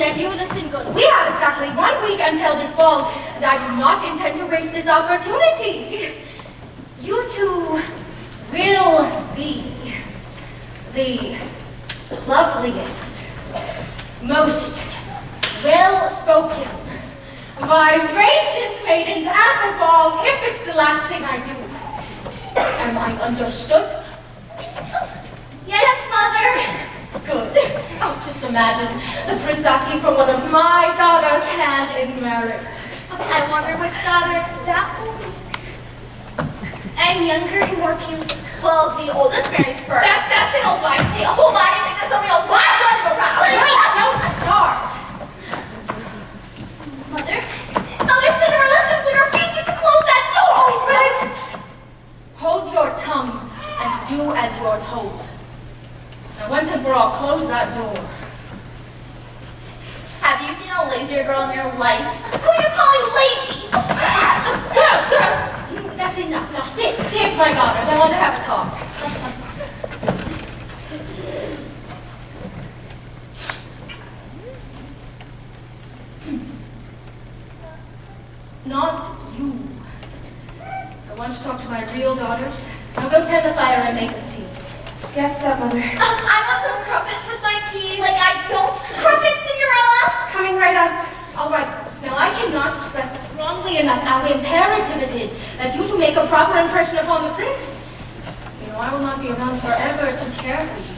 and you listen good. We have exactly 1 week until this ball, and I do not intend to waste this opportunity. You two will be the loveliest, most well-spoken, vivacious maidens at the ball, if it's the last thing I do. Am I understood? Yes, Mother. Good. Oh, just imagine the prince asking for one of my daughter's hand in marriage. I wonder which daughter that will be. I'm younger and more cute. Well, the oldest marries first. That's the old wives' tale. Who am I to think there's so many old wives running around? Don't start. Mother? Mother, Cinderella simply refuses to close that door! Hold your tongue and do as you're told. Now, once and for all, close that door. Have you seen a lazier girl in your life? Who are you calling lazy? That's enough. Now sit, my daughters. I want to have a talk. Not you. I want to talk to my real daughters. Now go tend the fire and make us tea. Yes, stepmother. I want some crumpets with my tea. Like I don't. Crumpets, Cinderella! Coming right up. All right, girls. Now I cannot stress strongly enough how imperative it is that you two make a proper impression upon the prince. You know, I will not be around forever to care for you.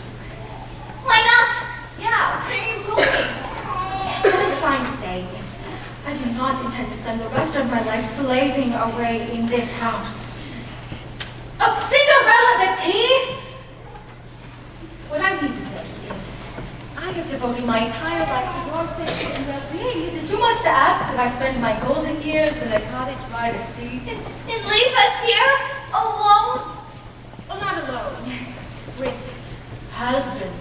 Why not? Yeah, where are you going? What I'm trying to say is, I do not intend to spend the rest of my life slaving away in this house. Oh, Cinderella the tea! What I mean to say is, I have devoted my entire life to your safety and well-being. Is it too much to ask that I spend my golden years in a cottage by the sea? And leave us here alone? Well, not alone. With husbands.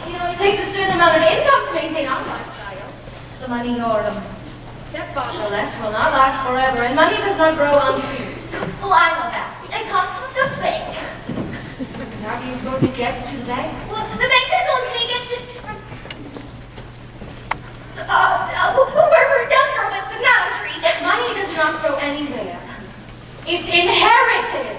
You know, it takes a certain amount of income to maintain our lifestyle. The money your stepfather left will not last forever, and money does not grow on trees. Well, I know that. It comes from the bank. How do you suppose it gets to the bank? Well, the banker goes and he gets it from... where it does grow, but not on trees. Money does not grow anywhere. It's inherited.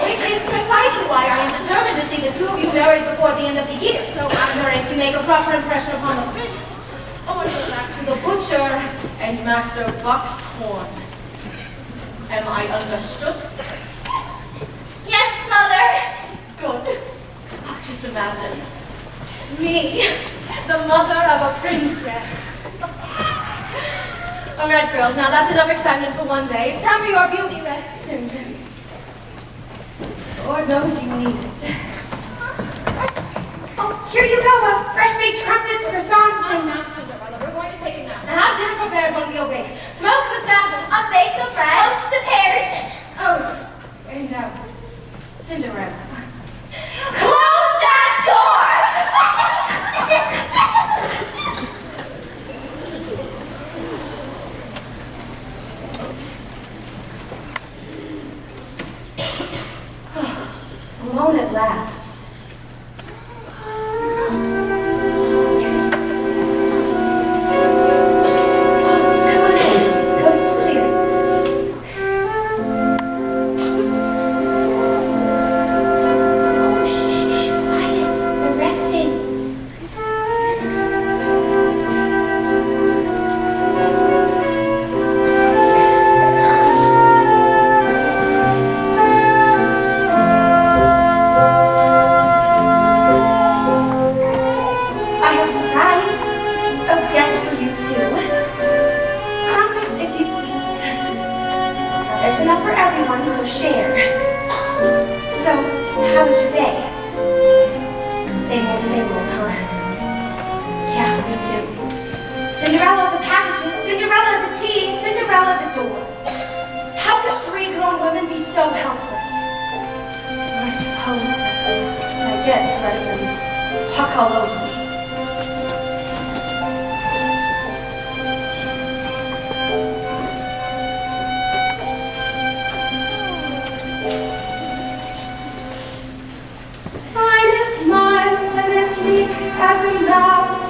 Which is precisely why I am determined to see the two of you married before the end of the year. So I'm ready to make a proper impression upon the prince. Or go back to the butcher and Master Buckshorn. Am I understood? Yes, Mother. Good. Oh, just imagine. Me, the mother of a princess. All right, girls, now that's enough excitement for one day. It's time for your beauty rest, and Lord knows you need it. Oh, here you go, fresh baked crumpets, croissants, and... Now, Cinderella, we're going to take it now. And have dinner prepared when we bake. Smoke the salmon. Bake the bread. Poach the pears. Oh, and Cinderella. Close that door! Alone at last. Cinderella the packages, Cinderella the tea, Cinderella the door. How could 3 grown women be so helpless? Well, I suppose that's what I get for letting them walk all over me. I'm as mild and as meek as a mouse.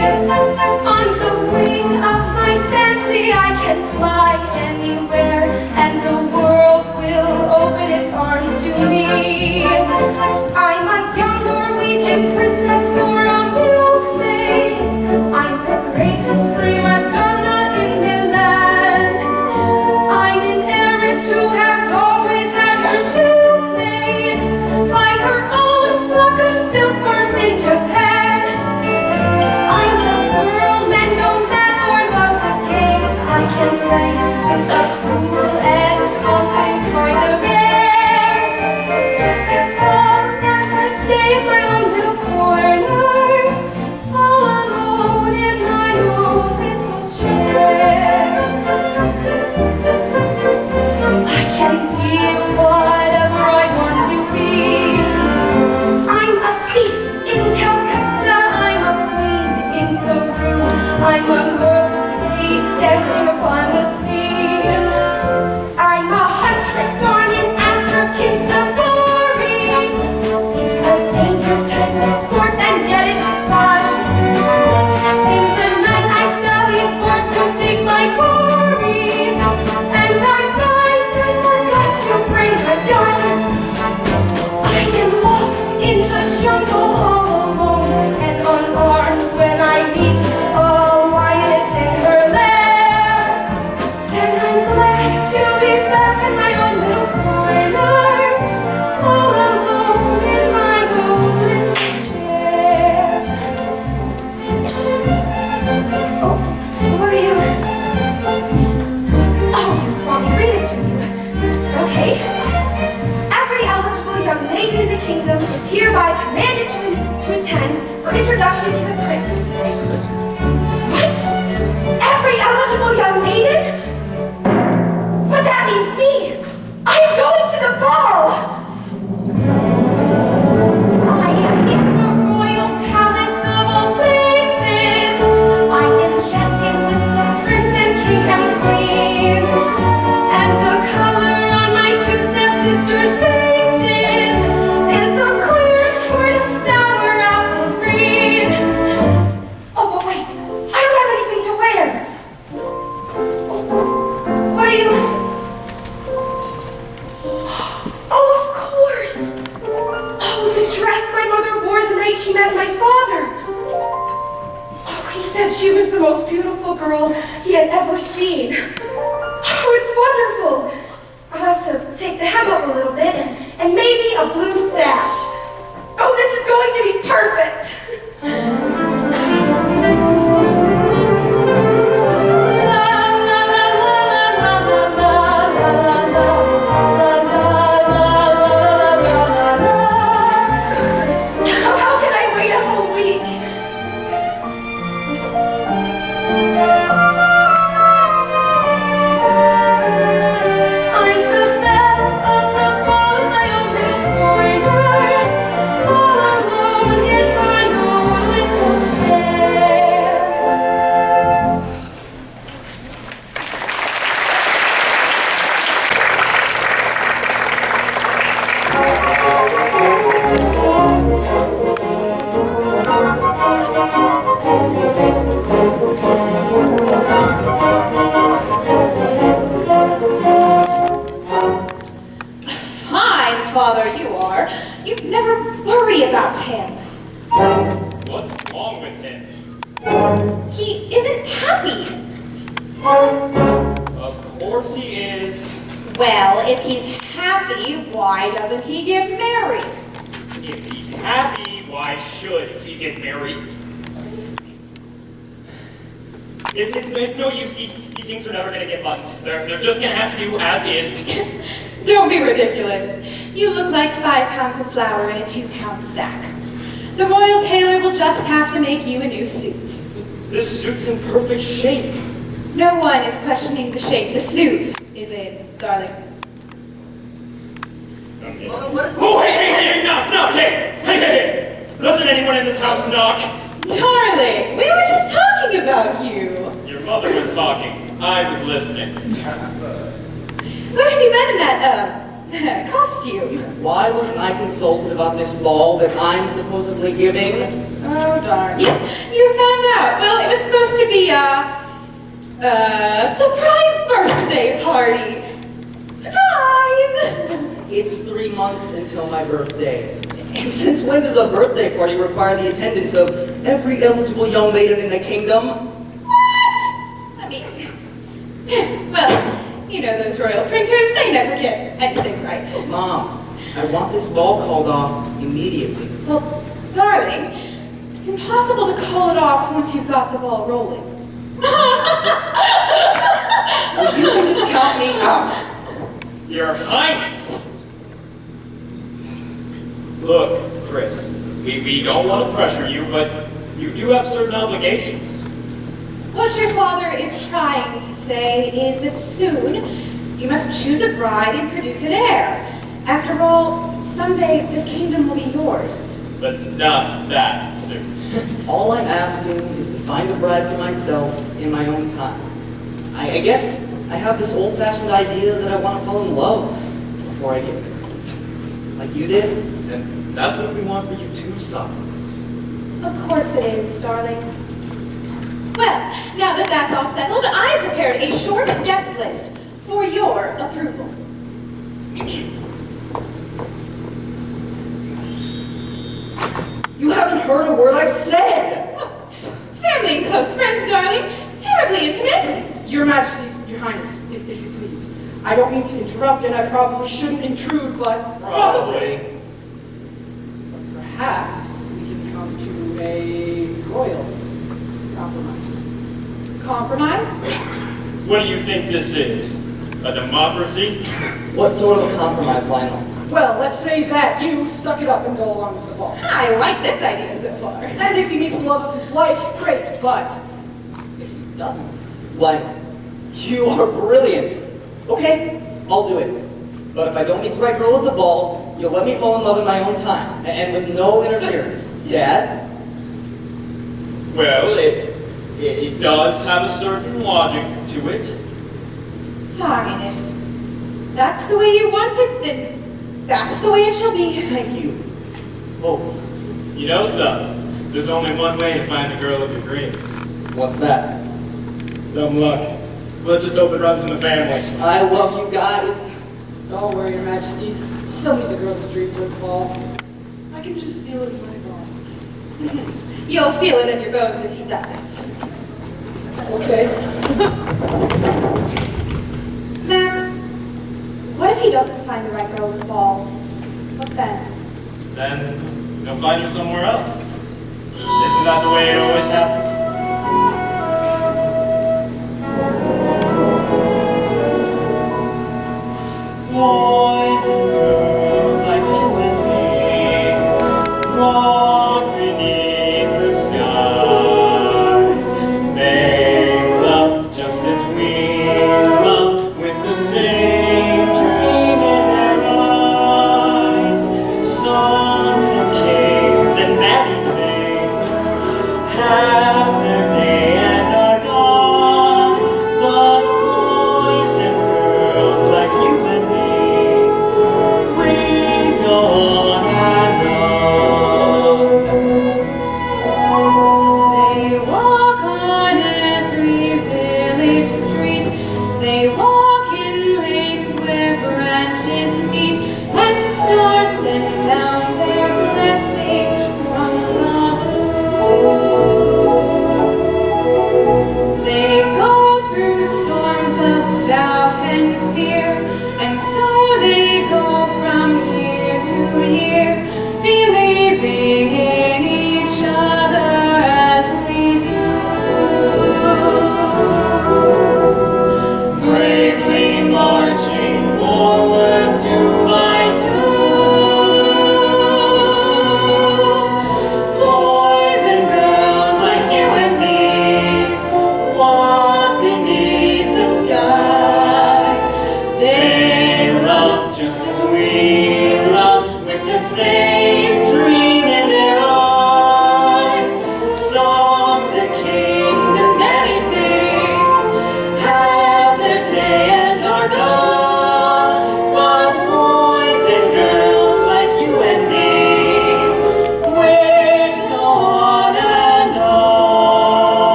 On the wing of my fancy I can fly anywhere, and the world will open its arms to me. I'm a young Norwegian princess or a milkmaid. I'm the greatest prima donna in Milan. I'm an heiress who has always had her silk made by her own flock of silkworms in Japan. I'm the girl men know math or love's a game I can play with a cool and confident kind of air. Just as long as I stay in my own little corner, all alone in my own little chair. I can be whatever I want to be. I'm a thief in Calcutta, I'm a queen in Peru, I'm a mermaid dancing upon the sea. I'm a huntress on an African safari. It's a dangerous type of sport and yet it's fun. In the night I sally forth to seek my quarry, and I find I forgot to bring a gun. I am lost in the jungle all alone and unarmed when I meet a lioness in her lair. Then I'm glad to be back in my own little corner, all alone in my own little chair. Oh, what are you? Oh, you want me to read it to you? Okay. Every eligible young lady in the kingdom is hereby commanded to attend for introduction to the prince. What? Every eligible young maiden? But that means me! I am going to the ball! I am in the royal palace of all places. I am chatting with the prince and king and queen. And the color on my two stepsisters' faces is a queer sort of sour apple green. Oh, but wait, I don't have anything to wear. What are you? Oh, of course. Oh, the dress my mother wore the night she met my father. Oh, he said she was the most beautiful girl he had ever seen. Oh, it's wonderful. I'll have to take the hem up a little bit and maybe a blue sash. Oh, this is going to be perfect. How can I wait a whole week? I'm the belle of the ball in my own little corner, all alone in my own little chair. Fine, father, you are. You never worry about him. What's wrong with him? He isn't happy. Of course he is. Well, if he's happy, why doesn't he get married? If he's happy, why should he get married? It's no use. These things are never going to get buttoned. They're just going to have to do as is. Don't be ridiculous. You look like 5 pounds of flour in a 2-pound sack. The royal tailor will just have to make you a new suit. This suit's in perfect shape. No one is questioning the shape. The suit, is it, darling? Oh, hey, knock, hey! Doesn't anyone in this house knock? Darling, we were just talking about you. Your mother was talking. I was listening. Where have you been in that, Costume. Why wasn't I consulted about this ball that I'm supposedly giving? Oh, darn. You found out. Well, it was supposed to be a surprise birthday party. Surprise! It's 3 months until my birthday. And since when does a birthday party require the attendance of every eligible young maiden in the kingdom? What? I mean, well, you know those royal printers, they never get anything right. Mom, I want this ball called off immediately. Well, darling, it's impossible to call it off once you've got the ball rolling. Well, you can just count me out. Your Highness! Look, Chris, we don't want to pressure you, but you do have certain obligations. What your father is trying to say is that soon you must choose a bride and produce an heir. After all, someday this kingdom will be yours. But not that soon. All I'm asking is to find a bride for myself in my own time. I guess I have this old-fashioned idea that I want to fall in love before I get married. Like you did. And that's what we want for you too, son. Of course it is, darling. Well, now that that's all settled, I've prepared a short guest list for your approval. You haven't heard a word I've said! Oh, family and close friends, darling. Terribly intimate. Your Majesties, Your Highness, if you please. I don't mean to interrupt, and I probably shouldn't intrude, but Probably. perhaps we can come to a royal compromise. Compromise? What do you think this is? A democracy? What sort of a compromise, Lionel? Well, let's say that you suck it up and go along with the ball. I like this idea so far. And if he meets the love of his life, great, but if he doesn't, Lionel, you are brilliant. Okay, I'll do it. But if I don't meet the right girl at the ball, you'll let me fall in love in my own time, and with no interference. Dad? Well, it does have a certain logic to it. Fine, if that's the way you want it, then that's the way it shall be. Thank you. Both. You know, son, there's only one way to find the girl of your dreams. What's that? Dumb luck. Let's just hope it runs in the family. I love you guys. don't worry, Your Majesties. He'll meet the girl of his dreams at the ball. I can just feel it in my bones. You'll feel it in your bones if he doesn't. Okay. Max, what if he doesn't find the right girl at the ball? What then? Then you'll find her somewhere else. Isn't that the way it always happens? Boys and girls like you and me walk beneath the skies. They love just as we love, with the same dream in their eyes. Songs and kings and many things have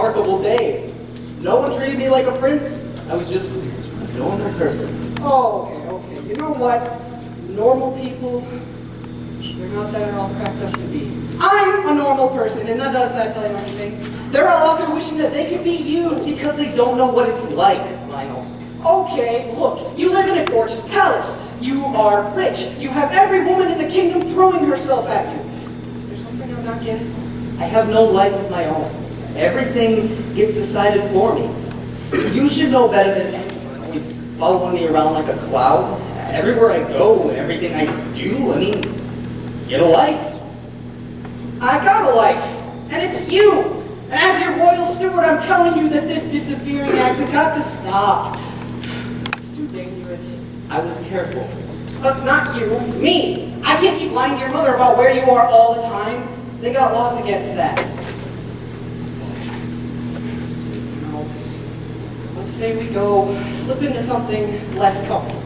remarkable day. No one treated me like a prince. I was just a normal person. Oh, okay. You know what? Normal people, they're not that at all cracked up to be. I'm a normal person, and doesn't that tell you anything? They're all out there wishing that they could be you. It's because they don't know what it's like, Lionel. Okay, look, you live in a gorgeous palace. You are rich. You have every woman in the kingdom throwing herself at you. Is there something I'm not getting? I have no life of my own. Everything gets decided for me. You should know better than anyone always following me around like a cloud. Everywhere I go, everything I do, I mean, get a life. I got a life, and it's you. And as your royal steward, I'm telling you that this disappearing act has got to stop. It's too dangerous. I was careful. But not you, me. I can't keep lying to your mother about where you are all the time. They got laws against that. Now, let's say we go slip into something less comfortable.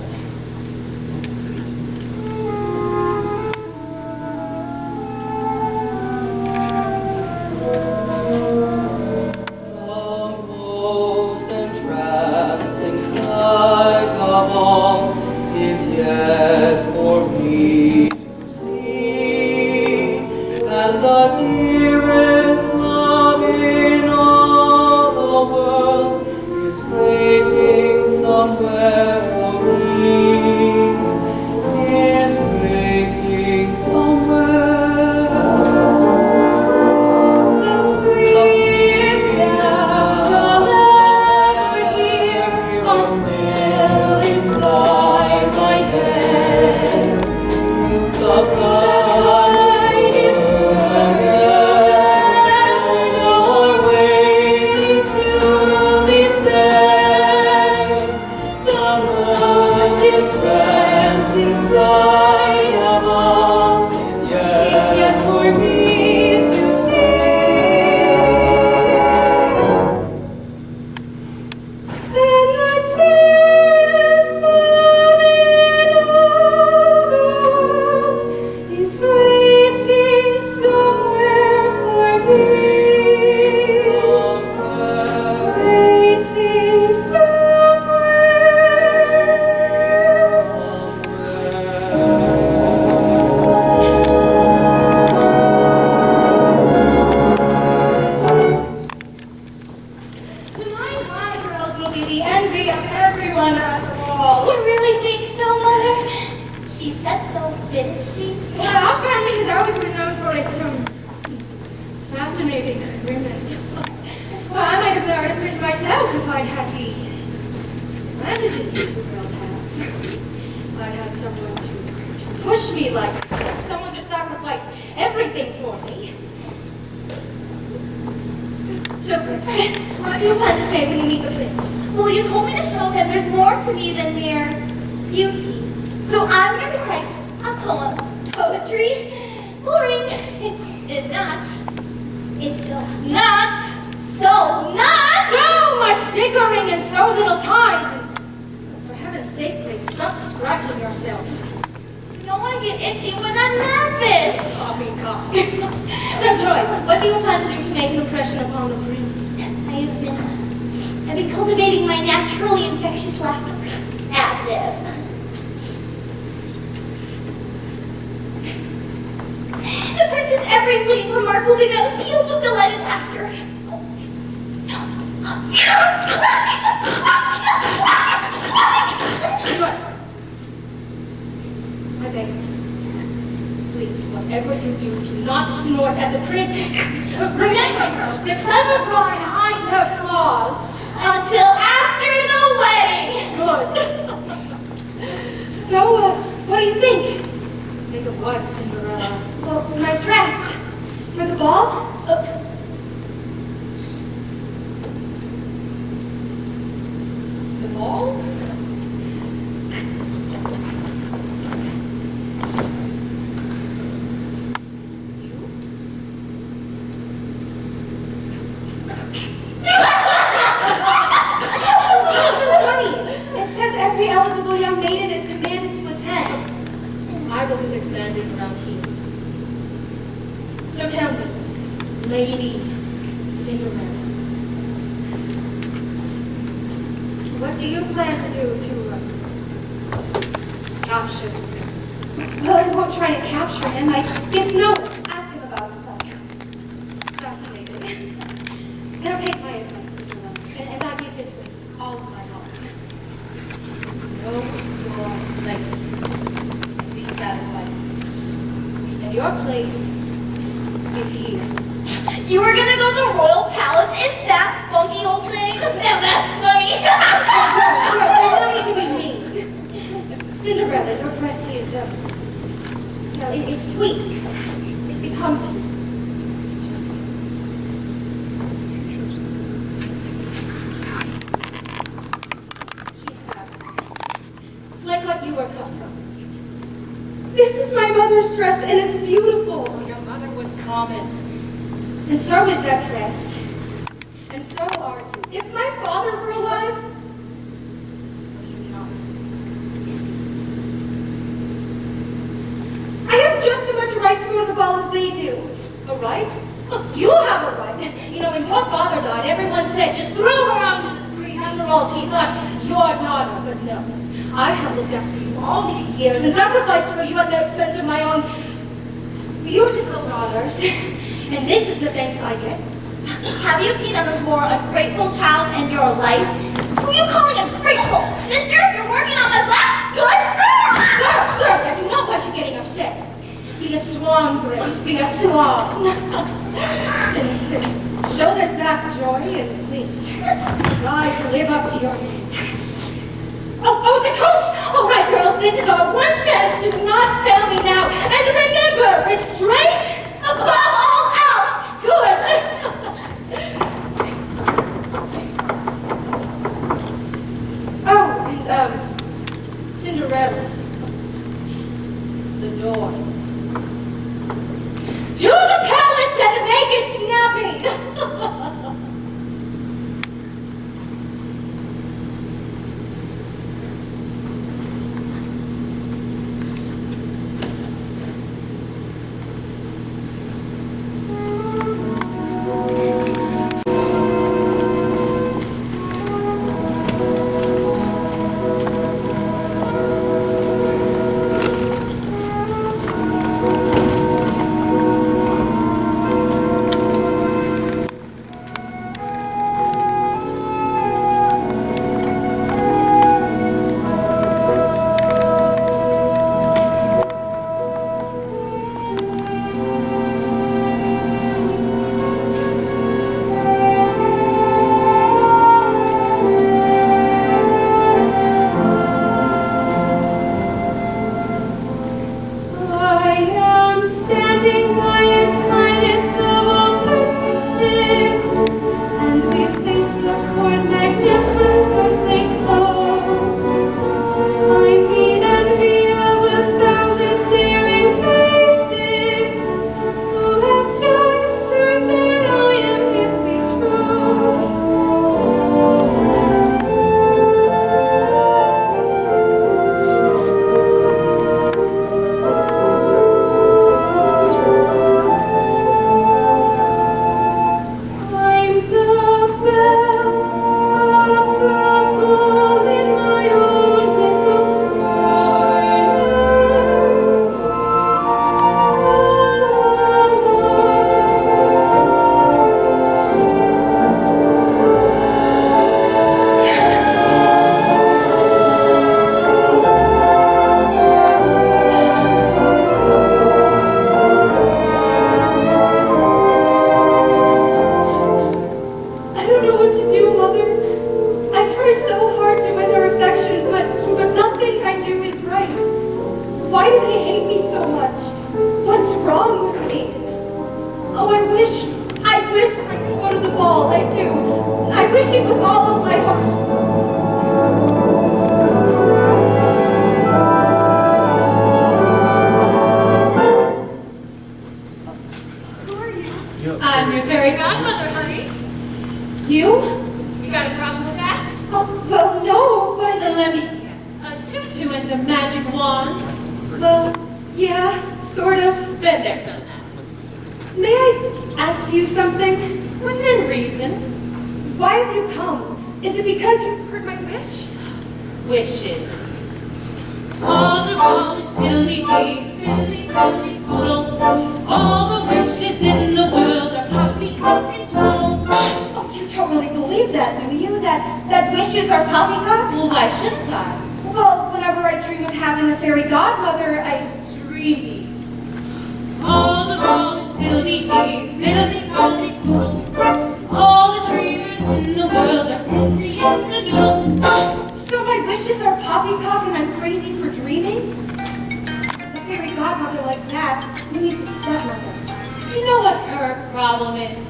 What do you think? Think of what, Cinderella? Well, my dress. For the ball? The ball? Every eligible young maiden is commanded to attend. I will do the commanding around here. So tell me, Lady Cinderella, What do you plan to do to capture him? Well, I won't try and capture him. I get to know him. Ask him about himself. Fascinating. And I'll take my advice, and I give this with all of my heart. Know your place. And be satisfied. And your place is here. You were gonna go to the Royal Palace in that funky old thing? Now that's funny. You're not to be mean. Cinderella, your dress is, well, it's sweet. It becomes you. It's just... like what you were cut from. This is my mother's dress, and it's beautiful. Your mother was common. And so is that dress. And so are you. If my father were alive, he's not. Is he? I have just as much right to go to the ball as they do. A right? You have a right. You know, when your father died, everyone said, just throw her out to the street. After all, she's not your daughter. But no, I have looked after you all these years and sacrificed for you at the expense of my own beautiful daughters. And this is the thanks I get. Have you seen a more ungrateful child in your life? Who are you calling ungrateful? Sister, you're working on the last good girl! Girls, I do not want you getting upset. Be a swan, Grace, be a swan. And shoulders back, Joy, and please, try to live up to your name. Oh, the coach! All right, girls, this is our one chance. Do not fail me now. And remember, restraint Above all else! good. Oh, and, Cinderella. The door. To the palace and make it snappy! Why have you come? Is it because you heard my wish? Wishes. All the roll, fiddly-dee, fiddly-fiddly-foodle. All the wishes in the world are poppycock and toddle. Oh, you don't really believe that, do you? That wishes are poppycock? Well, why shouldn't I? Well, whenever I dream of having a fairy godmother, I... Dreams. All the roll, fiddly-dee, fiddly-fiddly-foodle. All the dreamers in the world are busy in the noodle. So my wishes are poppycock and I'm crazy for dreaming? A fairy godmother like that, who needs a stepmother? You know what her problem is?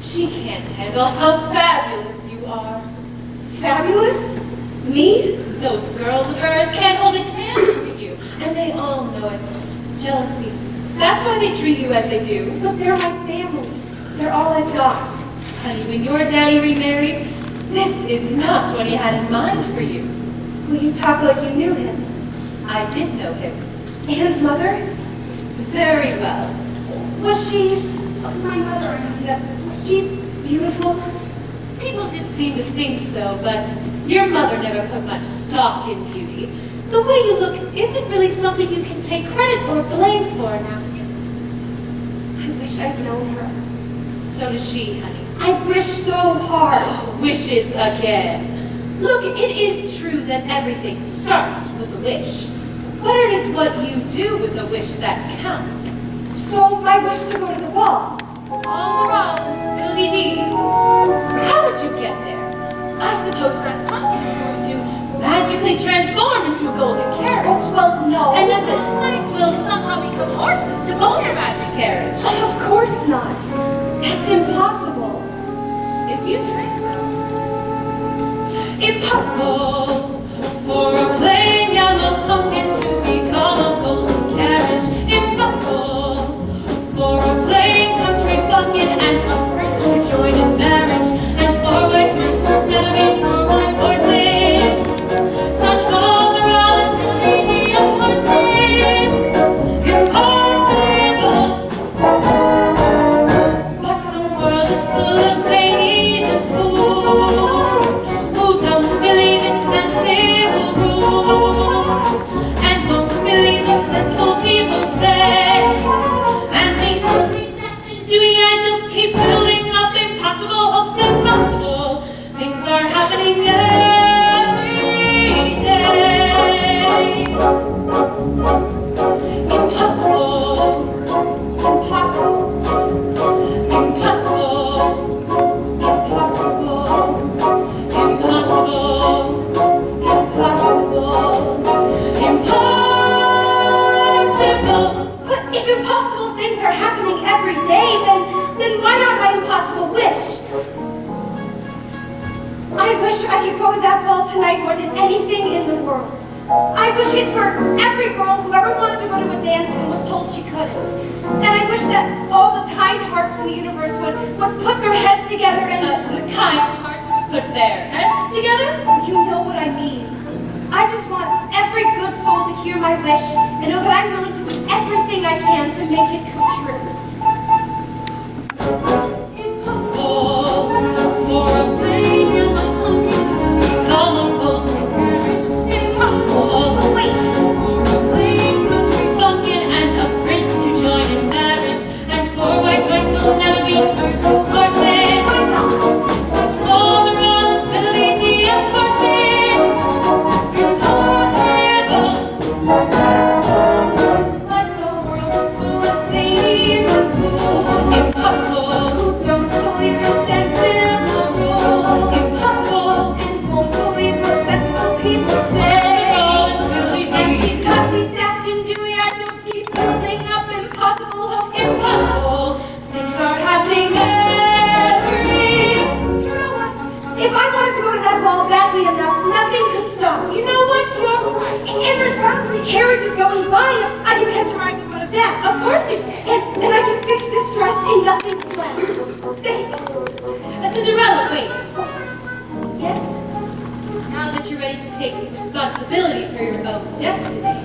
She can't handle how fabulous you are. Fabulous? Me? Those girls of hers can't hold a candle to you, and they all know it. Jealousy. That's why they treat you as they do. But they're my family. They're all I've got. Honey, when your daddy remarried, this is not what he had in mind for you. Will you talk like you knew him? I did know him And mother? very well. Was she... My mother, I mean, was she beautiful? People did seem to think so, but your mother never put much stock in beauty. The way you look isn't really something you can take credit or blame for now, is it? I wish I'd known her. So does she, honey. I wish so hard. Wishes again. Look, it is true that everything starts with a wish. But it is what you do with the wish that counts. So my wish to go to the ball. All the roll and fiddly-dee. How would you get there? I suppose that pumpkin is going to magically transform into a golden carriage. Oh, well, no. And then those mice will somehow become horses to pull your magic carriage. Of course not. That's impossible. If you say so. Impossible for a plain yellow pumpkin to become a golden carriage. Impossible for a plain country bumpkin and a prince to join in marriage. And for white mice will never be for white horses. Such folderol and fiddly-dee of horses. Impossible. But the world is full of zanies and fools who don't believe in sensible rules and won't believe what sensible people say. And because these nothing doing adults keep building up impossible hopes, impossible things are happening every day. Impossible. Impossible. Impossible. Impossible. Impossible. Impossible. But if impossible things are happening every day, then why not my impossible wish? I wish I could go to that ball tonight more than anything in the world. I wish it for every girl who ever wanted to go to a dance and was told she couldn't. And I wish that all the kind hearts in the universe would put their heads together and... The kind hearts put their heads together? You know what I mean. I just want every good soul to hear my wish and know that I'm willing to do everything I can to make it come true. Impossible for a plain yellow pumpkin to become a golden carriage. Impossible Wait. for a plain country bumpkin and a prince to join in marriage. And for white mice will never be turned to horses. Such all the round fiddly-dee of horses. Impossible. But the world is full of zanies and fools. Impossible. Who don't believe in sensible rules. Impossible. And won't believe what sensible people say. And Because these nasty Dewey adults keep building up impossible hopes. impossible things are happening every. You know what? If I wanted to go to that ball badly enough, nothing could stop me. You know what? You're right. And there's probably carriages going by. I can catch a ride in one of them. Of course you can. And I can fix this dress and nothing will last. Thanks. Cinderella, wait. Yes? Now that you're ready to take responsibility for your own destiny,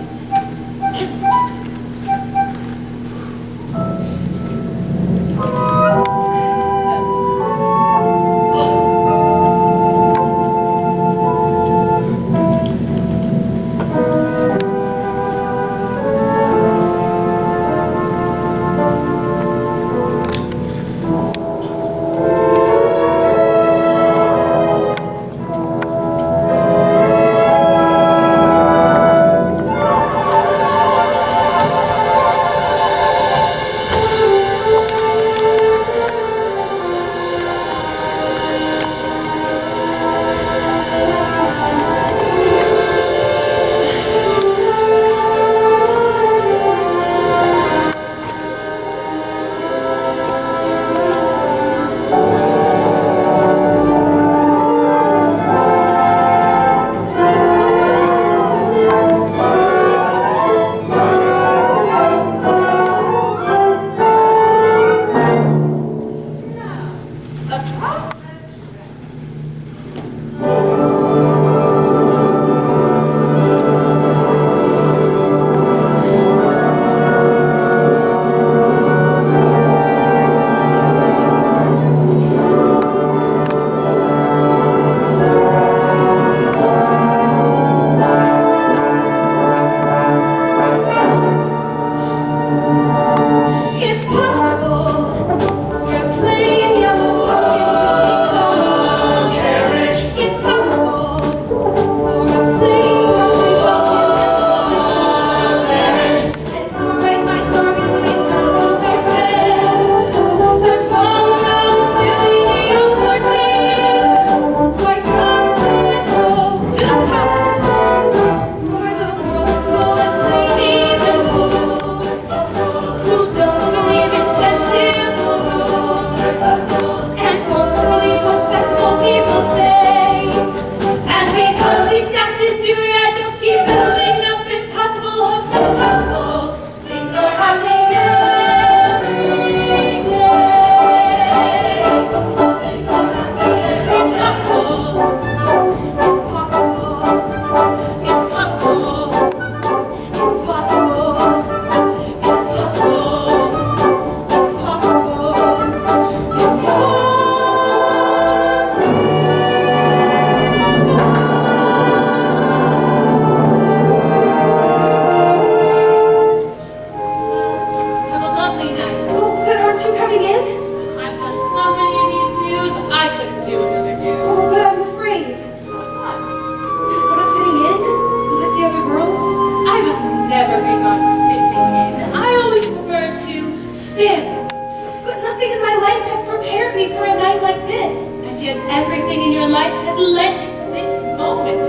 in your life has led you to this moment.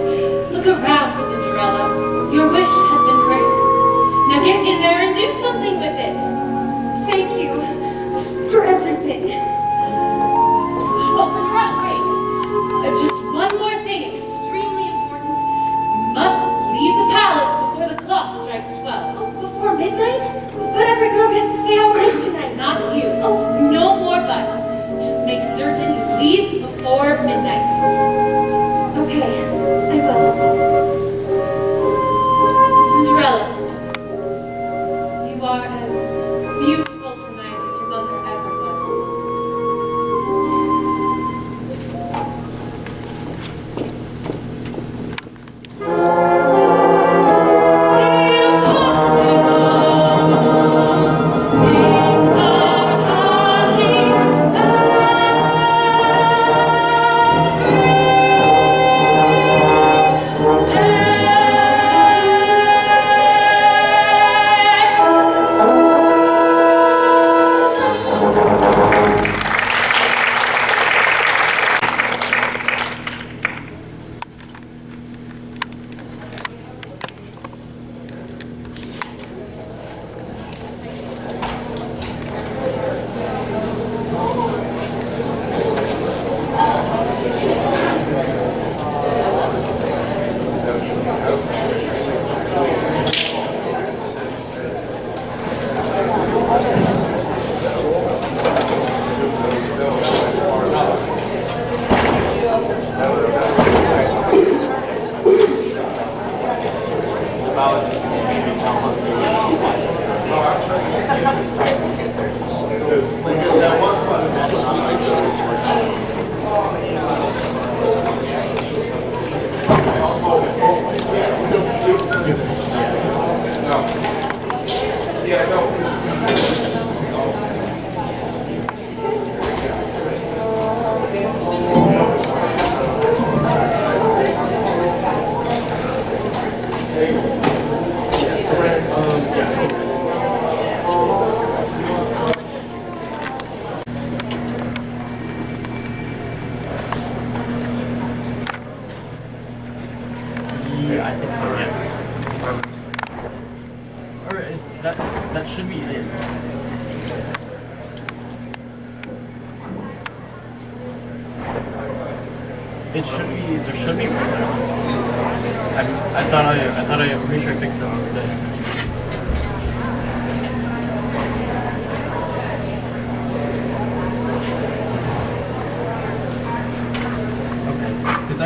Look around, Cinderella. Your wish has been great. Now get in there and do something with it. Thank you for everything. Oh, Cinderella, wait. Just one more thing, extremely important. You must leave the palace before the clock strikes 12. Oh, before midnight? But every girl gets to stay out late tonight. Not you. Oh. No more buts. Just make certain you leave before midnight. Okay, I will. Cinderella, you are as beautiful tonight as your mother ever was. Things are Yeah, I think so, yes. Alright, that should be it. It should be, there should be one there. I'm pretty sure I fixed it the other day. Okay, because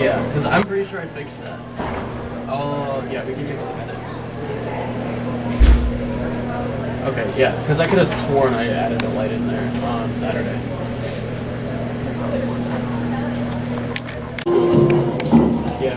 yeah, because I'm pretty sure I fixed that. Oh, yeah, we can take a look at it. Okay, yeah, because I could have sworn I added a light in there on Saturday. Yeah.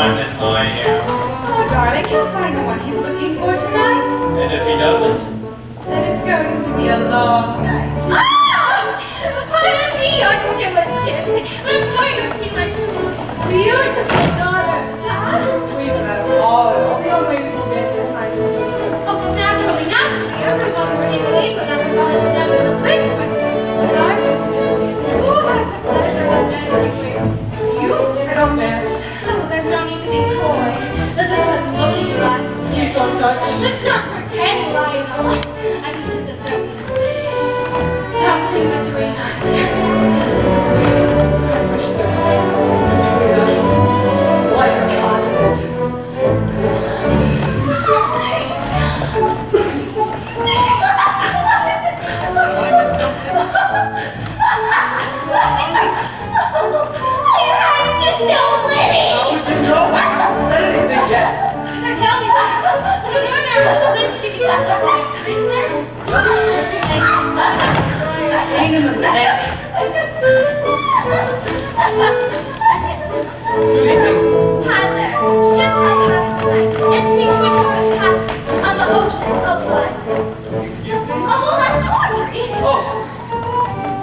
time than I am. Oh, darling, he'll find the one he's looking for tonight. And if he doesn't, And it's going to be a long night. Pardon me, your skilletship, but I'm sorry you've seen my two beautiful daughters. Please, madam, all the young ladies will dance this night. Oh, naturally, every mother in his name would let the daughter to dance with a prince, but I want to know who has the pleasure of dancing with you? I don't dance. Oh, there's no need to be coy. There's a certain look in your eyes. Please don't touch. Let's not pretend, Lionel. I can sense a something between us. I wish there was something between us. Like a continent. Have I missed something? Your Highness is so pretty! How would you know? I haven't said anything yet. So tell me, when you're married, prince, you become a prisoner? Pain in the neck. Good evening. Hi there. Ships have passed tonight. It's neat to enjoy passing on the oceans of life. Excuse me? Oh, well, I'm poetry. Oh,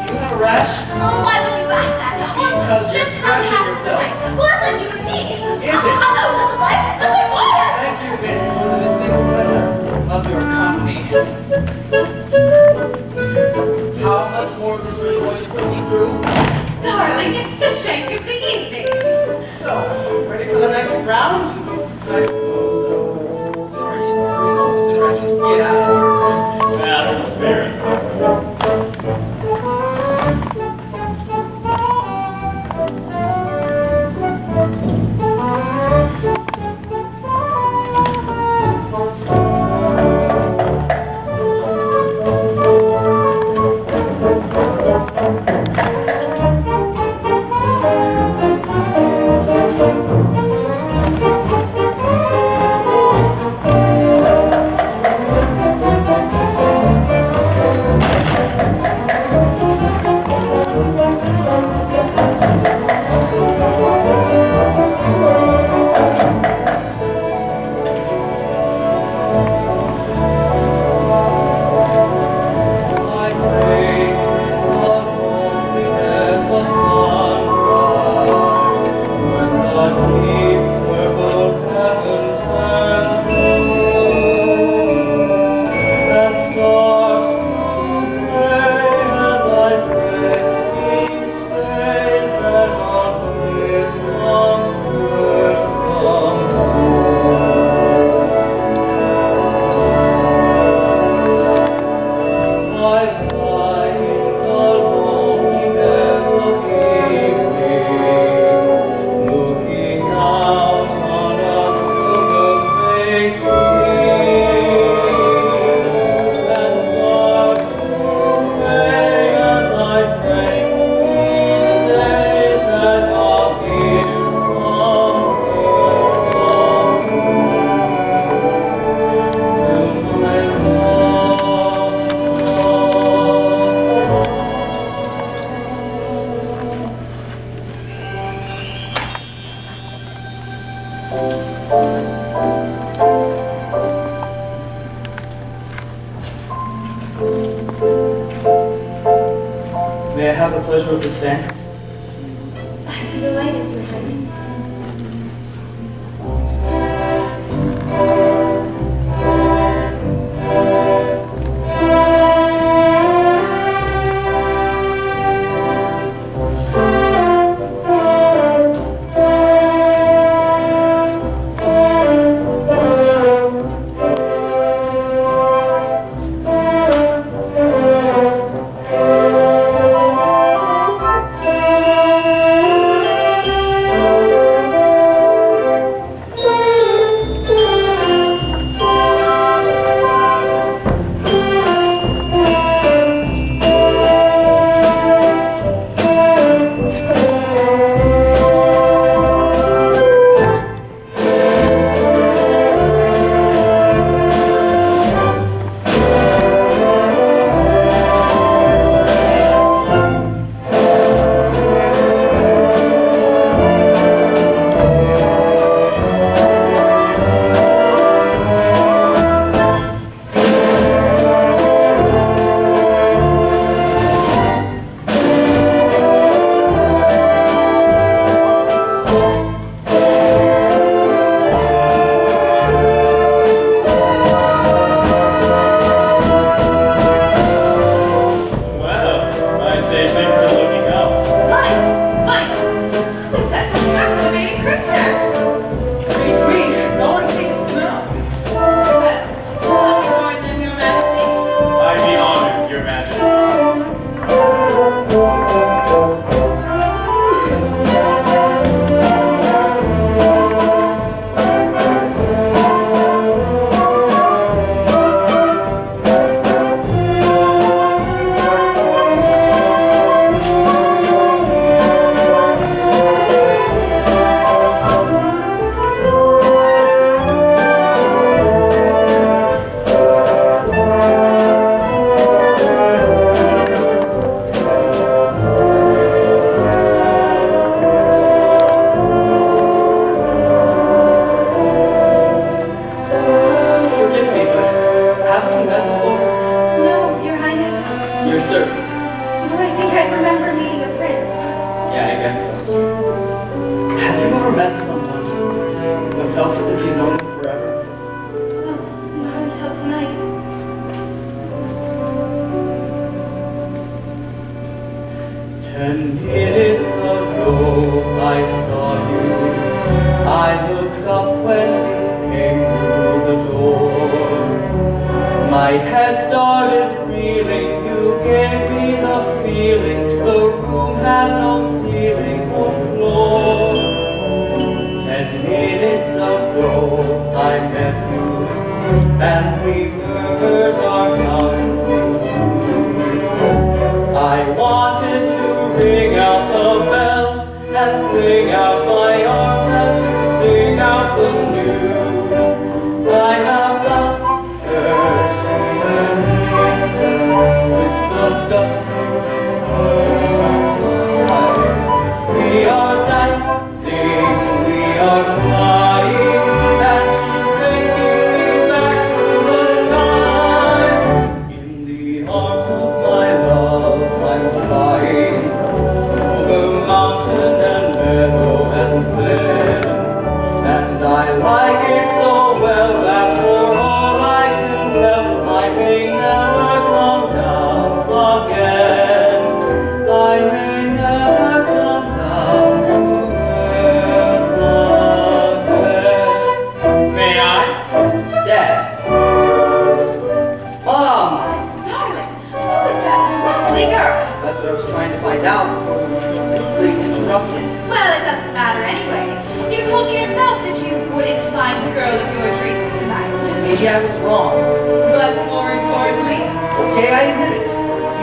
do you have a rash? Oh, why would you ask that? Because you're ships have scratching passed yourself. tonight. Well, that's like you and me. Is it? On the oceans of life, that's like water. Thank you, miss, for the distinct pleasure of your company. How much more of this are you going to put me through? Darling, it's the shake of the evening. So, ready for the next round? I suppose so. Sorry, Bruno, sooner I can get out of here. that's the spirit. May I have the pleasure of this dance? I'd be delighted, Your Highness. You're certain? Well, I think I remember meeting a prince. Yeah, I guess so. Have you ever met someone who felt as if you'd known them forever? Well, not until tonight. "10 minutes ago I saw you. I looked up when you came through the door. My head started reeling. You gave me the feeling the room had no ceiling or floor. 10 minutes ago I met you, and we murmured our mountain blues. I wanted to ring out the bells and fling out my arms and to sing out the news. I have loved her, she's an angel with the dust of the stars in her eyes. We are dancing, we are flying, and she's taking me back to the skies. In the arms of my love I'm flying, over mountain and meadow and glen. And I like it so well that for all I can tell, I may never come down again. I may never come down to earth again. May I? Dad. Mom. Darling, who is that lovely girl? That's what I was trying to find out before we were so rudely interrupted. Well, it doesn't matter anyway. You told me yourself that you wouldn't find the girl of your dreams tonight. Maybe I was wrong. But more importantly, Okay, I admit it.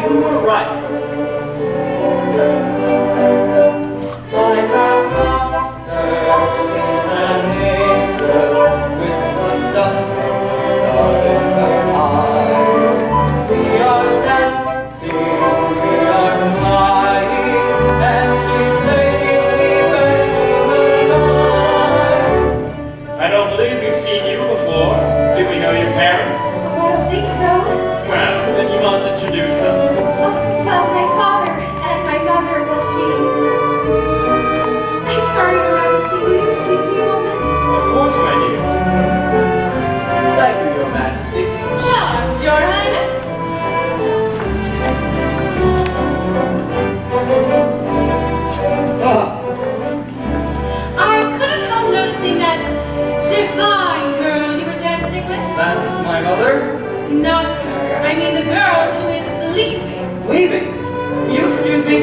You were right. I have found her. She's an angel with the dust of the stars in her eyes. We are dancing, we are flying, and she's taking me back to the skies. I don't believe we've seen you before. Do we know your parents? I don't think so. Well, then you must introduce us. Well, my father and my mother, well, I'm sorry, Your Majesty, will you excuse me a moment? Of course, my dear. Thank you, Your Majesty. Charmed, Your Highness. Ah, I couldn't help noticing that divine girl you were dancing with. that's my mother. Not her. I mean the girl who is leaving. Leaving? Will you excuse me?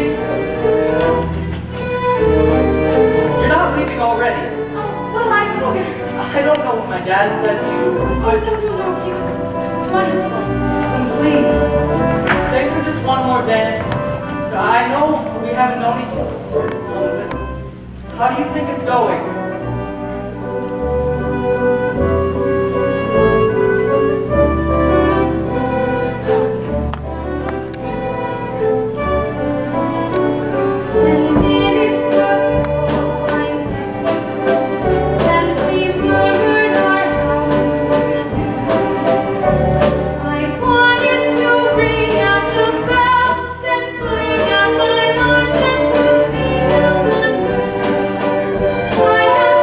You're not leaving already. Oh, well, I was gonna... I don't know what my dad said to you, Oh, but no, he was wonderful. please, stay for just one more dance. I know we haven't known each other for long, but how do you think it's going? I have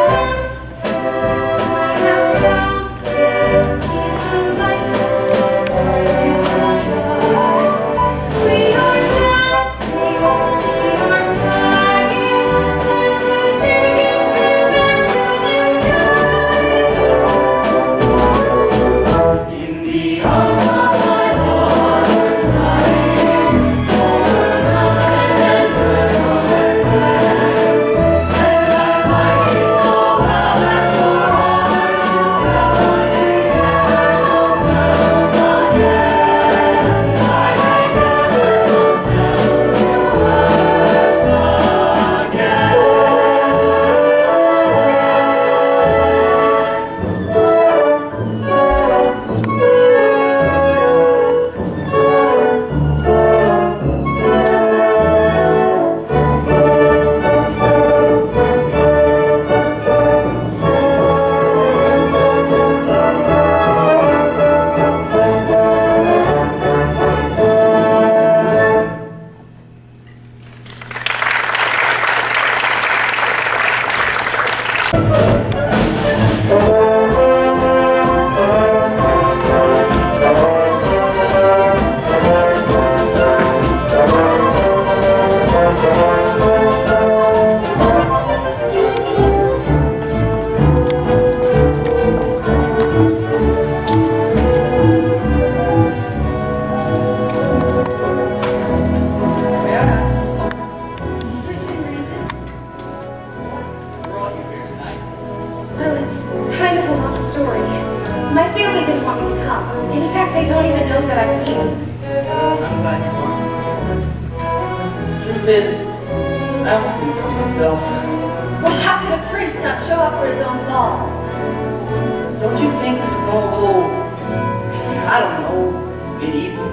truth is, I almost didn't come myself. Well, how could a prince not show up for his own ball? Don't you think this is all a little, I don't know, medieval?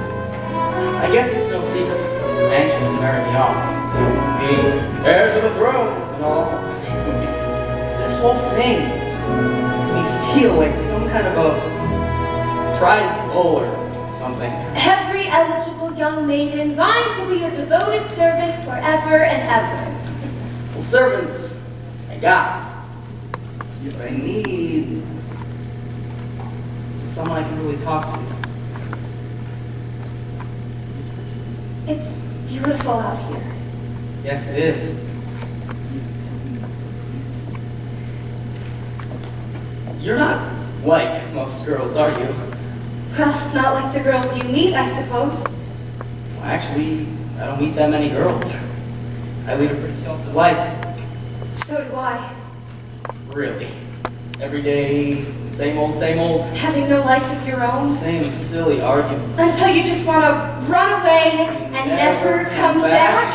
I guess it's no secret I'm anxious to marry me off. You know, being heirs of the throne and all. This whole thing just makes me feel like some kind of a prize bull or something. Every eligible young maiden vying to be your devoted servant forever and ever. Well, servants, I got. But I need someone I can really talk to. It's beautiful out here. Yes, it is. You're not like most girls, are you? Well, not like the girls you meet, I suppose. Well, actually, I don't meet that many girls. I lead a pretty sheltered life. So do I. Really. Every day, same old, same old. Having no life of your own. Same silly arguments. Until you just want to run away and never come back.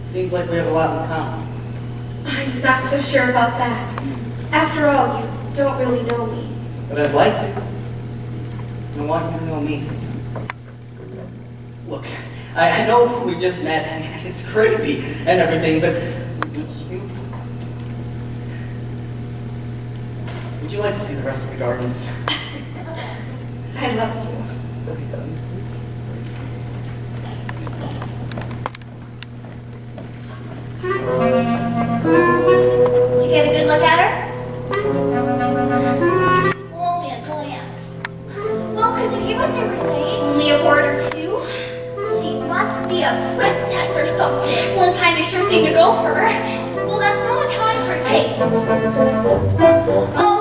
Seems like we have a lot in common. I'm not so sure about that. After all, you don't really know me. But I'd like to. I want you to know me. Look, I know we just met and it's crazy and everything, but would you like to see the rest of the gardens? I'd love to. Did you get a good look at her? Only a glance. Well, could you hear what they were saying? Only a word or two? She must be a princess or something. Well, his highness sure seemed to go for her. Well, that's no accounting for taste. Oh,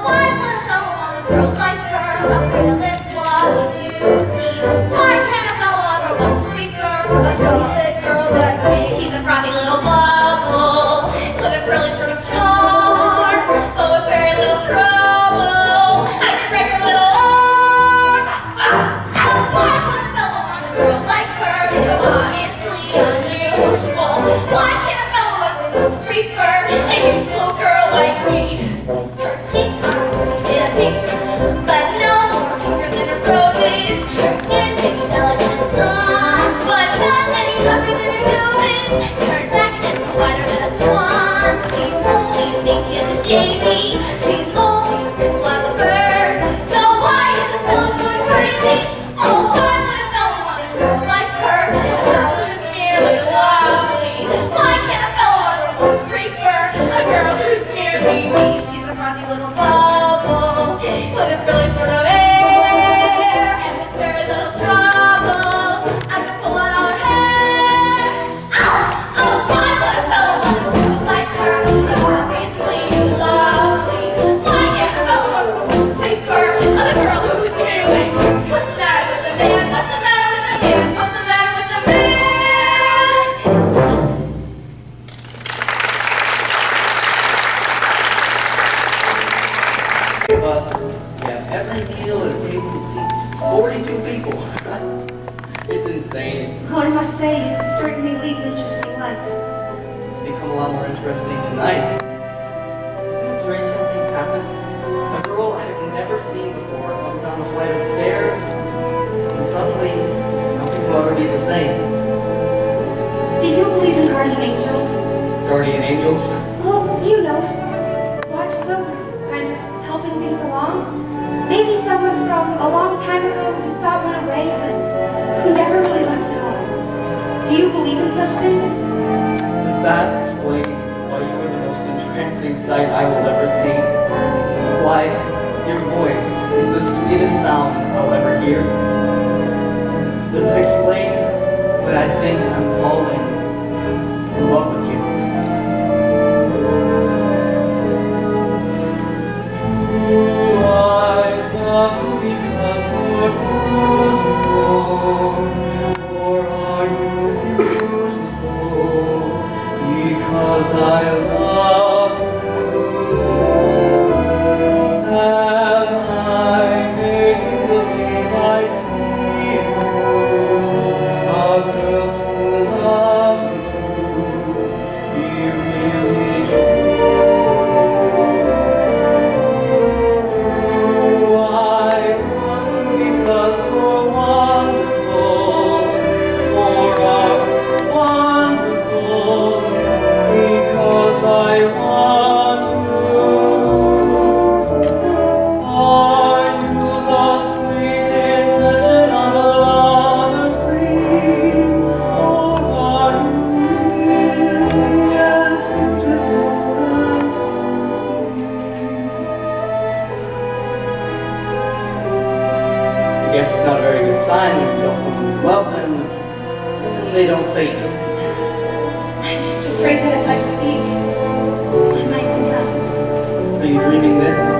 why would a fellow want a girl like her? A fearless, lovely beauty. Why can't a fellow ever want to freak her? A solid girl like me. She's a frothy little bubble with a frilly sort of charm, but with very little trouble. I can break her little arm. Oh, why would a fellow want a girl like her? So obviously unusual. Why can't a fellow ever want to prefer a useful girl like me? Her teeth are pretty and pink, but no more pinker than her roses. Her skin may be delicate and soft, but not any softer than her noses. Her neck is no wider than a swan. She's only as dainty as a daisy. She's only as graceful as a bird. So why is this fellow going crazy? Oh, why would a fellow want a girl like her? A girl who's merely lovely. Why can't a fellow ever want to freak her? A girl who's merely me. She's a frothy little bubble with a frilly sort of air and with very little trouble. I could pull out all her hair. Oh, why would a fellow want a girl like her? So obviously lovely. Why can't a fellow ever want to freak her? A girl who's merely me. What's the matter with the man? What's the matter with the man? What's the matter with the man? Of us, we have every meal at a table that seats 42 people. It's insane. Well, I must say, you certainly lead an interesting life. It's become a lot more interesting tonight. Isn't it strange how things happen? A girl I have never seen before comes down a flight of stairs, and suddenly, nothing will ever be the same. Do you believe in guardian angels? Guardian angels? Well, you know, someone who watches over you, kind of helping things along. Maybe someone from a long time ago who thought went away, but who never really left at all. Do you believe in such things? Does that explain why you are the most entrancing sight I will ever see? Why, your voice is the sweetest sound I'll ever hear? Does it explain why I think I'm falling in love with you? I love you because you're beautiful. Or are you beautiful because I love you? Am I making believe I see you? A girl love, then they don't say anything. I'm just afraid that if I speak, I might wake up. Are you dreaming this?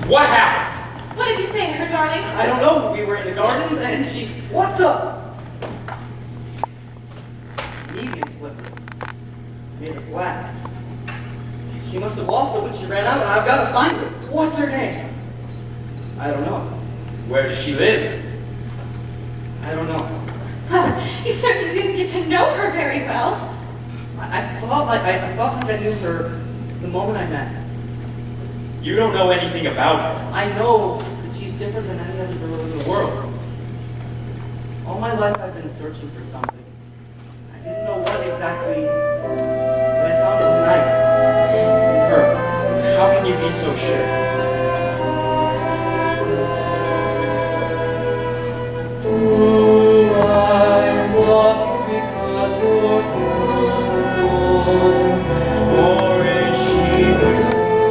What happened? What did you say to her, darling? I don't know. We were in the gardens and she... What the? Evening slipper. Made of glass. She must have lost it when she ran out and I've got to find her. What's her name? I don't know. Where does she live? I don't know. You certainly didn't get to know her very well. I thought like I knew her the moment I met her. You don't know anything about her. I know that she's different than any other girl in the world. All my life I've been searching for something. I didn't know what exactly, but I found it tonight. In her. How can you be so sure? I love you because you're beautiful. Or is she beautiful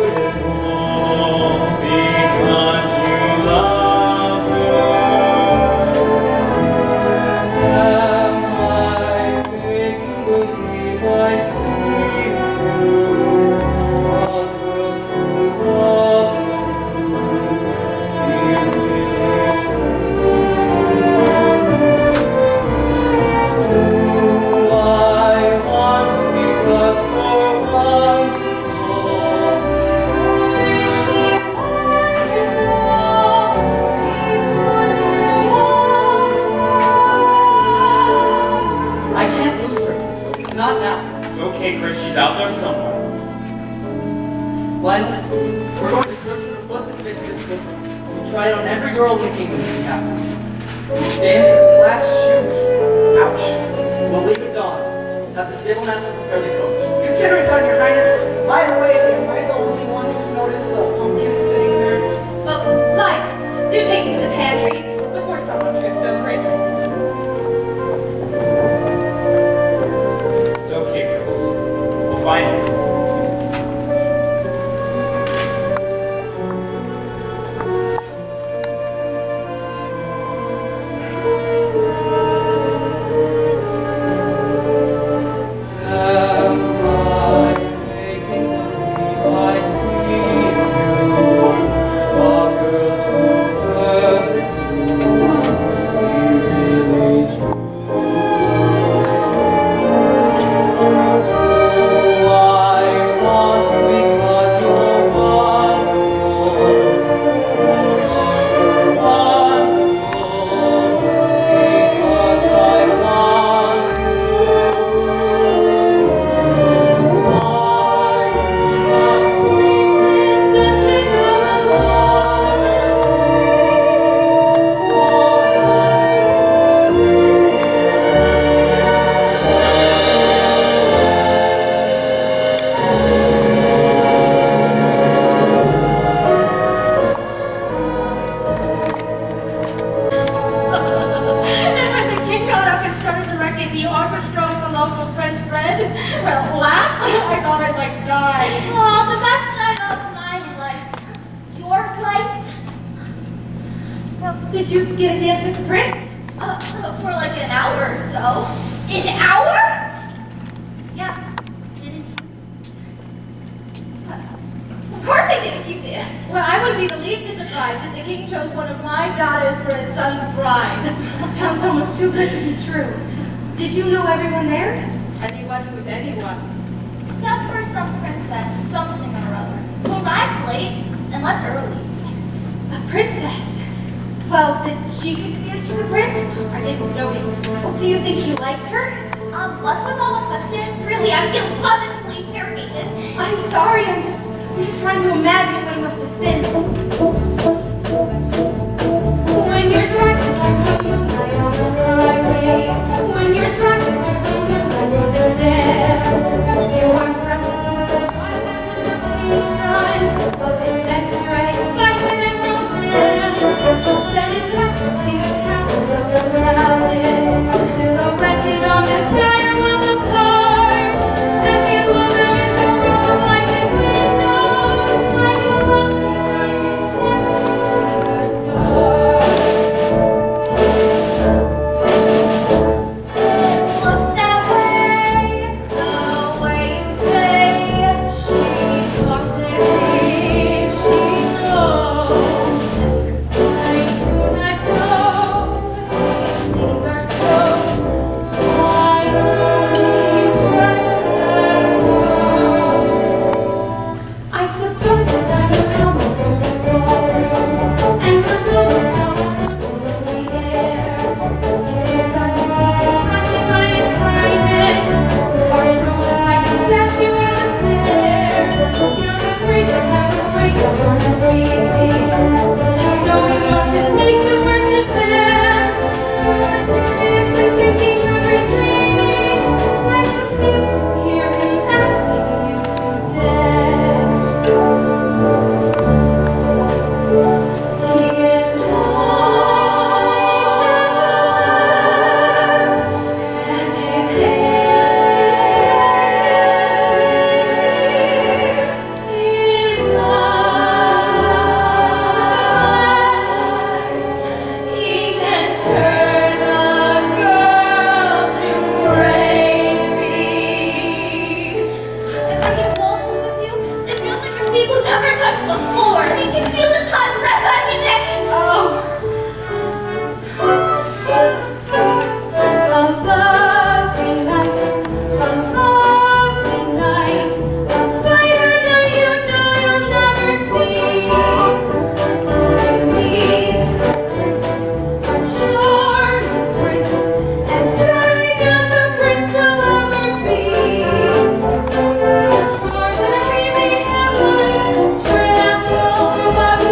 because you love her? Am I making believe I see you? A girl to love you, be really true. I want you because you're wonderful. Is she wonderful because you love her? I can't lose her. Not now. It's okay, Chris. She's out there somewhere. Glenn, we're going to search for the foot that fits this slipper. We'll try it on every girl in the kingdom if we have to. Dances in glass shoes. Ouch. We'll leave at dawn. Have the stable master prepare the coach. Consider it done, Your Highness. By the way, am I the only one who's noticed the pumpkin sitting there? Oh, Lion, do take me to the pantry before someone trips over it. It's okay, Chris. Fine. And when the king got up and started directing the orchestra with the local French bread, well, laugh, I thought I'd like die. Oh, the best night of my life. Your life? Well, did you get a dance with the prince? For like an hour or so. An hour? Yeah. Didn't you? Of course I did if you did. Well, I wouldn't be the least bit surprised if the king chose one of my daughters for his son's bride. That sounds almost too good to be true. Did you know everyone there? Anyone who's anyone. Except for some princess, something or other, who arrived late and left early. A princess. Well, did she get to dance with the prince? I didn't notice. Well, do you think he liked her? What's with all the questions? Really, I'm feeling positively interrogated. I'm sorry, I'm just trying to imagine what it must have been. When you're driving through the moonlight on the highway, when you're driving through the moonlight to the dance, you are breathless with the wild anticipation of adventure and excitement and romance. Then at last you see the towers of the palace, silhouetted on the sky above the park, and below them is a row of lighted windows, like a lovely hiding place in the dark. Looks that way, the way you say. She talks as if she knows. I do not know. These things are so. I only just suppose. I suppose that I will come into the ballroom, and the room itself is floating in the air. If you suddenly confronted by his highness, or frozen like a statue on a stair, you're afraid to have a wake up on his beauty, but you know you mustn't make the first advance. You're furiously thinking of retreating, when you seem to hear him asking you to dance. He is tall, and his hair is ice. He can turn a girl to gravy. If I can waltzes with you, it feels like your feet will never touch the floor. You can feel his hot breath on your neck. A lovely night, a lovely night, a finer night you know you'll never see. You meet a prince, a charming prince, as charming as a prince will ever be. The stars in a hazy heaven tremble above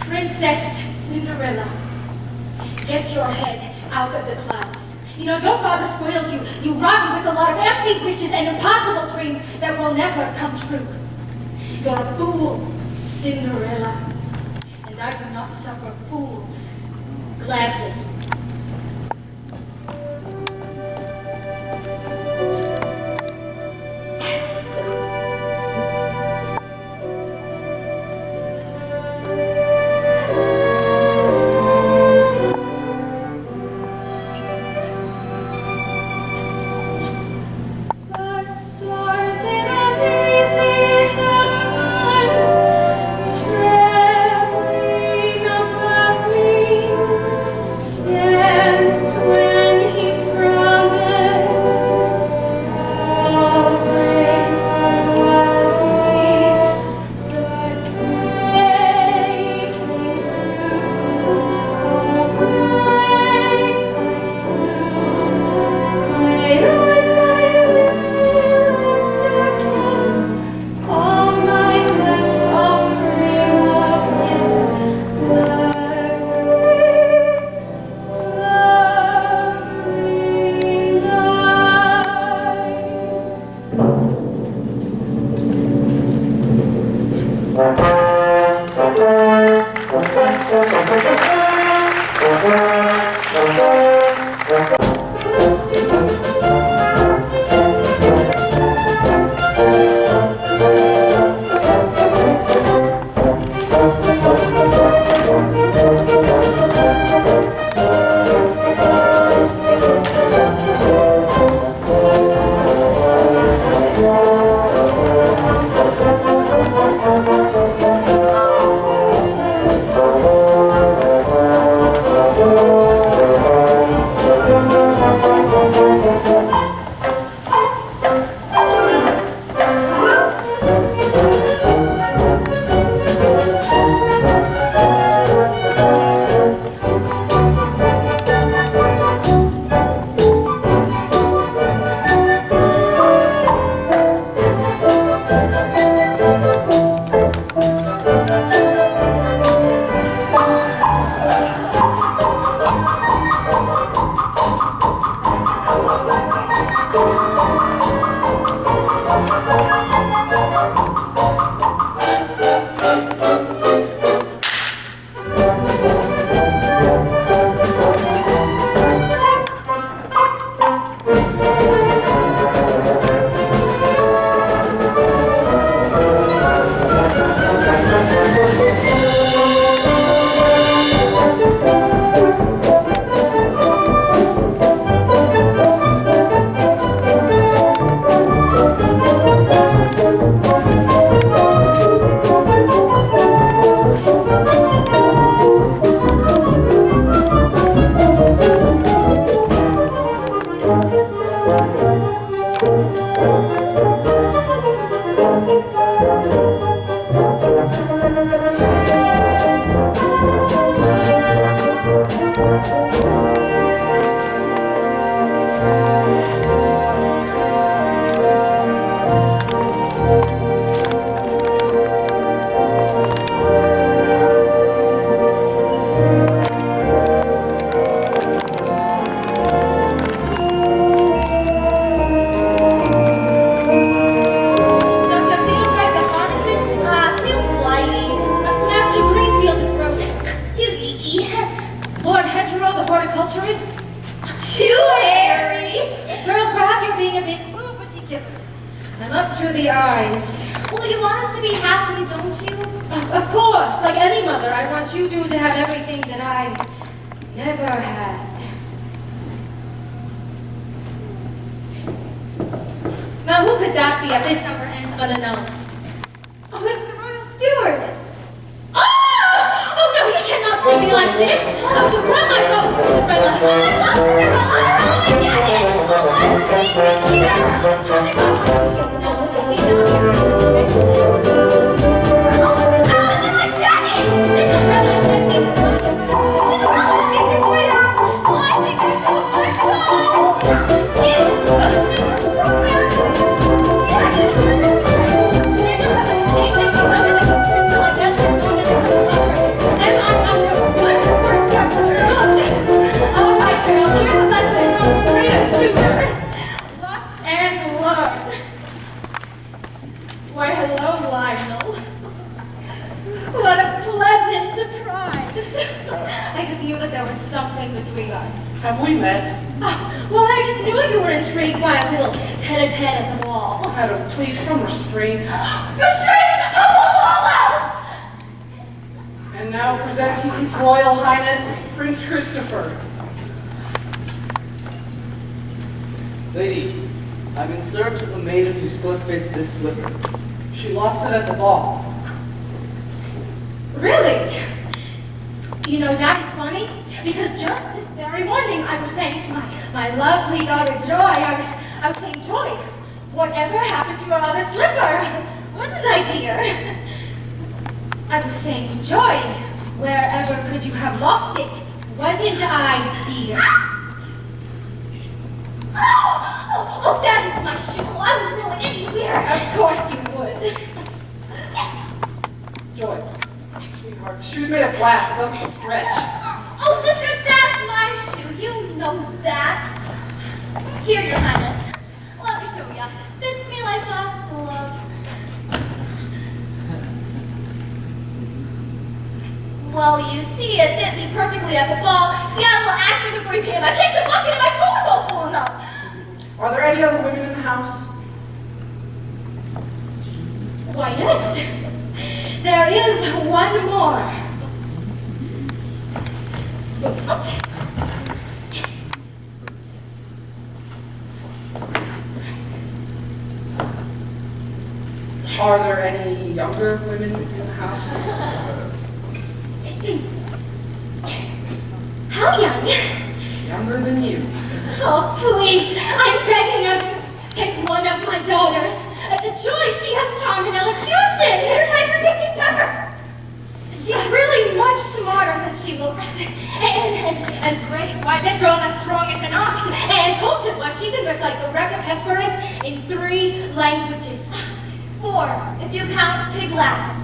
Princess Cinderella, get your head out of the clouds. You know, your father spoiled you. You rotten with a lot of empty wishes and impossible dreams that will never come true. You're a fool, Cinderella. And I do not suffer fools gladly. knew that there was something between us. Have we met? Well, I just knew you were intrigued by a little tete-a-tete at the ball. Madam, please, some restraint. Restraint! Above all else! And now presenting His Royal Highness, Prince Christopher. Ladies, I'm in search of a maiden whose foot fits this slipper. She lost it at the ball. Really? You know, that is funny, because just this very morning I was saying to my lovely daughter Joy, I was saying, Joy, whatever happened to your other slipper? Wasn't I, dear? I was saying, Joy, wherever could you have lost it? Wasn't I, dear? Oh, that is my shoe. I would know it anywhere. Of course you would. Joy, sweetheart, the shoe's made of glass. It doesn't stretch. Oh, sister, that's my shoe. You know that. Here, Your Highness. Let me show ya. Fits me like a glove. Well, you see, it fit me perfectly at the ball. See, I had a little accident before you came. I kicked the bucket and my toe was all swollen up. Are there any other women in the house? Why, yes. There is one more. Are there any younger women in the house? How young? Younger than you. Oh, please, I'm begging of you. Take one of my daughters. Joy, she has charm and elocution. Here's my Dixie's cover. She's really much smarter than she looks. And Grace, why, this girl's as strong as an ox. And cultured, why, she can recite the wreck of Hesperus in 3 languages. 4, if you count Pig Latin.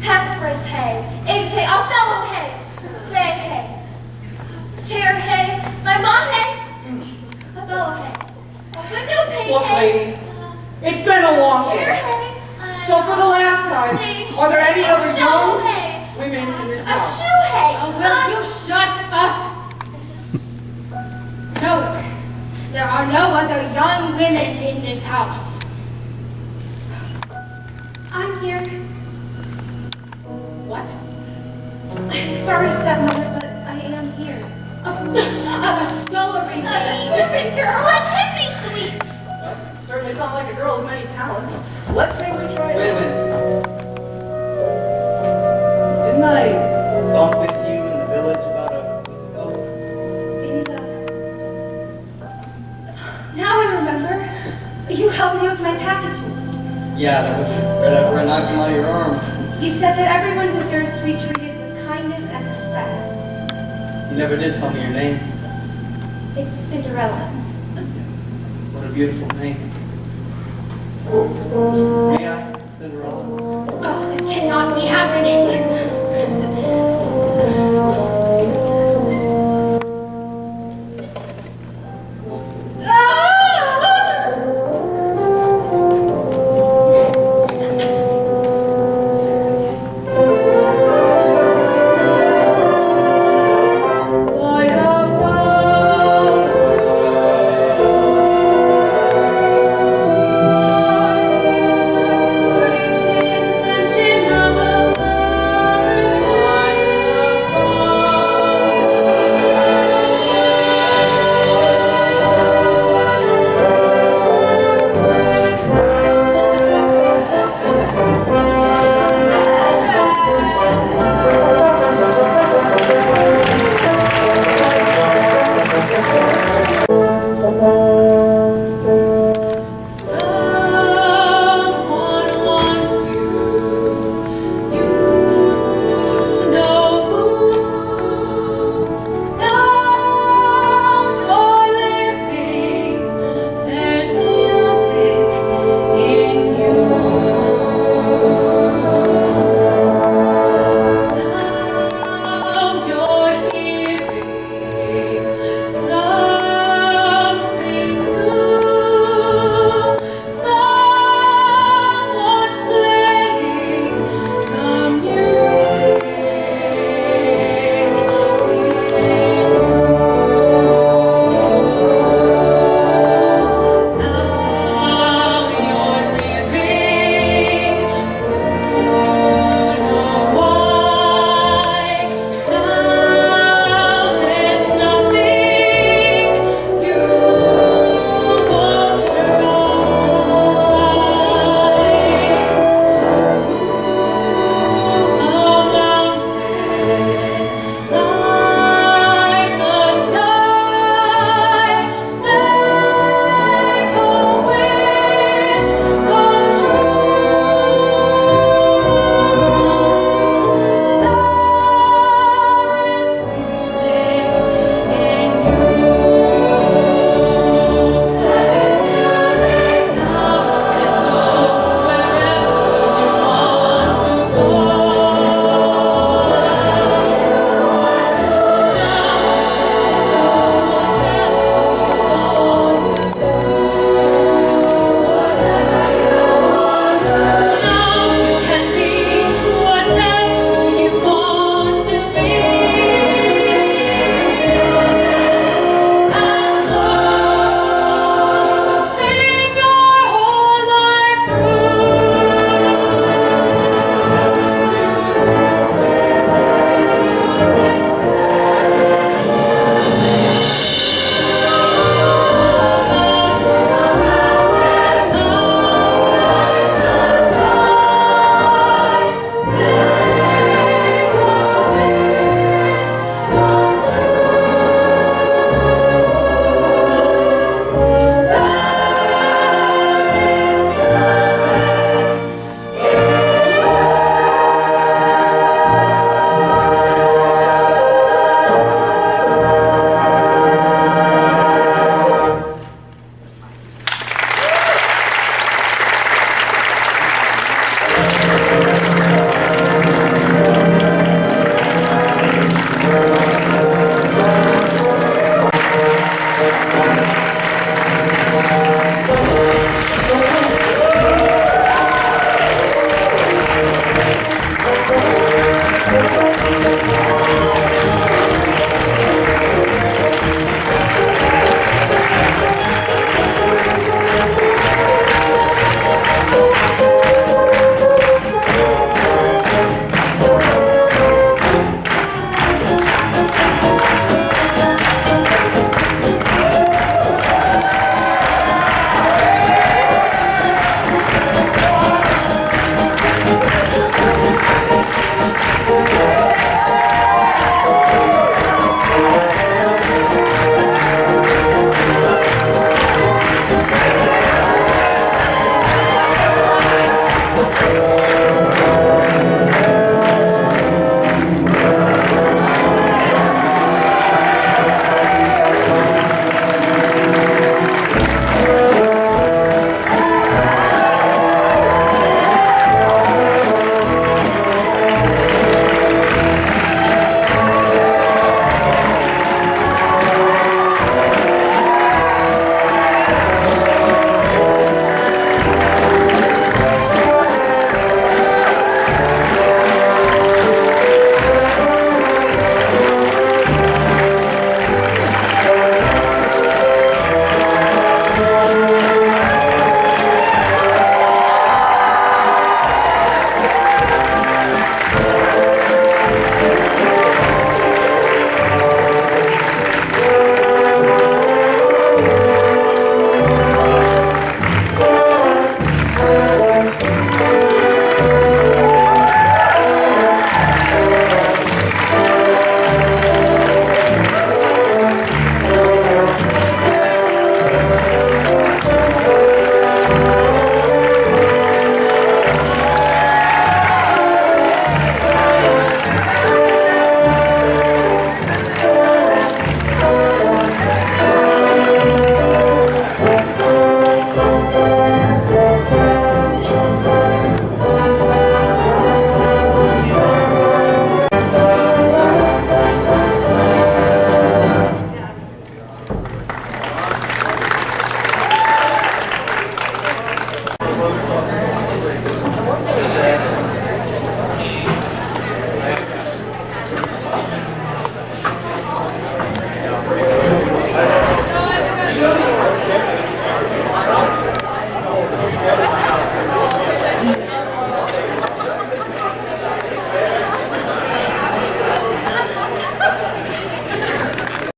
Hesperus hay, eggs hay, Othello hay, day hay, chair hay, my ma hay, Othello hay, a window pane Look, hay, lady, it's been a long chair day. hay, So for the last time, stage, are there any other Othello young hay, women in this a house? shoe hay, Oh, will you shut up? No, there are no other young women in this house. I'm here. What? I'm sorry, stepmother, but I am here. A scullery maid. Stupid girl, let him be sweet. Well, certainly sound like a girl with many talents. Let's say we try Wait a it. minute. Didn't I bump into you in the village about a week ago? In the... Now I remember. You helped me with my packages. Yeah, that was right after I knocked him out of your arms. You said that everyone deserves to be treated with kindness and respect. You never did tell me your name. It's Cinderella. What a beautiful name. May I, Cinderella? Oh, this cannot be happening.